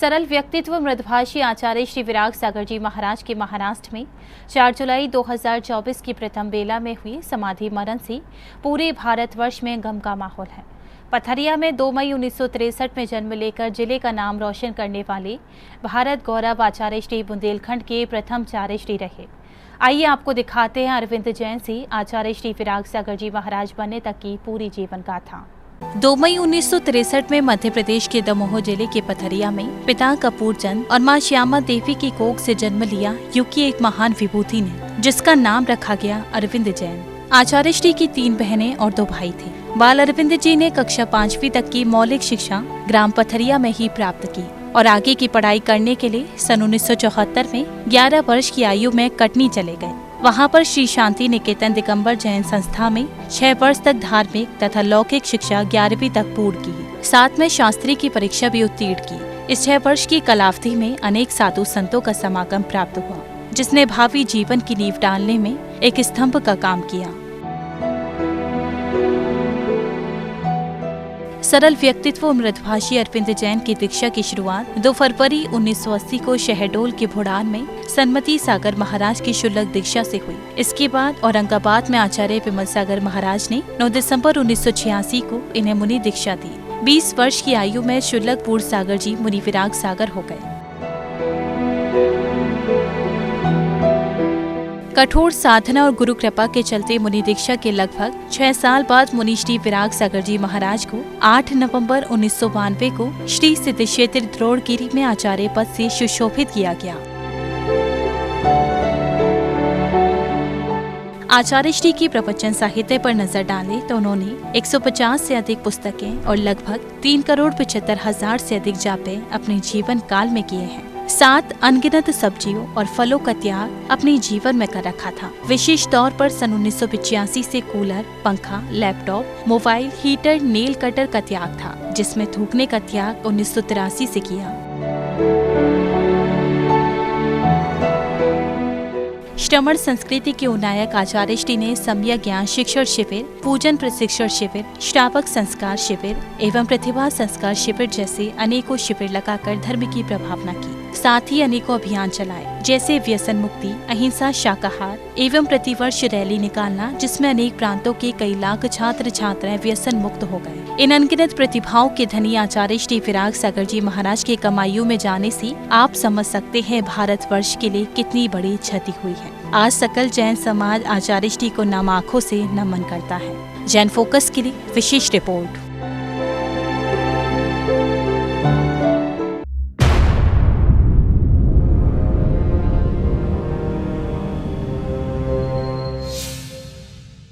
सरल व्यक्तित्व मृदभाषी आचार्य श्री विराग सागर जी महाराज के महाराष्ट्र में 4 जुलाई 2024 की प्रथम बेला में हुई समाधि मरण से पूरे भारतवर्ष में गम का माहौल है। पथरिया में 2 मई 1963 में जन्म लेकर जिले का नाम रोशन करने वाले भारत गौरव आचार्य श्री बुंदेलखंड के प्रथम आचार्य श्री रहे। आइए आपको दिखाते हैं अरविंद जैन से आचार्य श्री विराग सागर जी महाराज बनने तक की पूरी जीवन गाथा। 2 मई 1963 में मध्य प्रदेश के दमोह जिले के पथरिया में पिता कपूर चंद और मां श्यामा देवी की कोख से जन्म लिया युग की एक महान विभूति ने, जिसका नाम रखा गया अरविंद जैन। आचार्य श्री की 3 बहनें और 2 भाई थे। बाल अरविंद जी ने कक्षा 5वीं तक की मौलिक शिक्षा ग्राम पथरिया में ही प्राप्त की और आगे की पढ़ाई करने के लिए सन 1974 में 11 वर्ष की आयु में कटनी चले गए। वहां पर श्री शांति निकेतन दिगंबर जैन संस्था में 6 वर्ष तक धार्मिक तथा लौकिक शिक्षा 11वीं तक पूर्ण की। साथ में शास्त्री की परीक्षा भी उत्तीर्ण की। इस 6 वर्ष की कालावधि में अनेक साधु संतों का समागम प्राप्त हुआ, जिसने भावी जीवन की नींव डालने में एक स्तंभ का काम किया। सरल व्यक्तित्व और मृदभाषी अरविंद जैन की दीक्षा की शुरुआत 2 फरवरी 1980 को शहडोल के भोड़ान में सन्मति सागर महाराज की शुल्लक दीक्षा से हुई। इसके बाद औरंगाबाद में आचार्य विमल सागर महाराज ने 9 दिसंबर 1986 को इन्हें मुनि दीक्षा दी। 20 वर्ष की आयु में शुल्लक पूर्ण सागर जी मुनि विराग सागर हो गए। कठोर साधना और गुरु कृपा के चलते मुनि दीक्षा के लगभग 6 साल बाद मुनि श्री विराग सागर जी महाराज को 8 नवंबर 1992 को श्री सिद्ध क्षेत्र द्रोणगिरी में आचार्य पद से सुशोभित किया गया। आचार्य श्री की प्रवचन साहित्य पर नजर डालें तो उन्होंने 150 से अधिक पुस्तकें और लगभग 3,75,00,000 से अधिक जापे अपने जीवन काल में किए हैं। 7 अनगिनत सब्जियों और फलों का त्याग अपने जीवन में कर रखा था। विशेष तौर पर सन 1985 से कूलर, पंखा, laptop, mobile, heater, nail cutter का त्याग था, जिसमें थूकने का त्याग 1983 से किया। श्रमण संस्कृति के उन्नायक आचार्य श्री ने सम्यक ज्ञान शिक्षण शिविर, पूजन प्रशिक्षण शिविर, श्रावक संस्कार शिविर एवं प्रतिभा संस्कार शिविर जैसे अनेकों शिविर लगाकर धर्म की प्रभावना की। साथ ही अनेकों अभियान चलाए, जैसे व्यसन मुक्ति, अहिंसा, शाकाहार एवं प्रतिवर्ष रैली निकालना, जिसमें अनेक प्रांतों के कई लाख छात्र छात्राएं व्यसन मुक्त हो गए। इन अनगिनत प्रतिभाओं के धनी आचार्य श्री विराग सागर जी महाराज के कमाइयों में जाने से आप समझ सकते हैं भारतवर्ष के लिए कितनी बड़ी क्षति हुई है। आज सकल जैन समाज आचार्य श्री को नम आँखों से नमन करता है। जैन फोकस के लिए विशेष रिपोर्ट।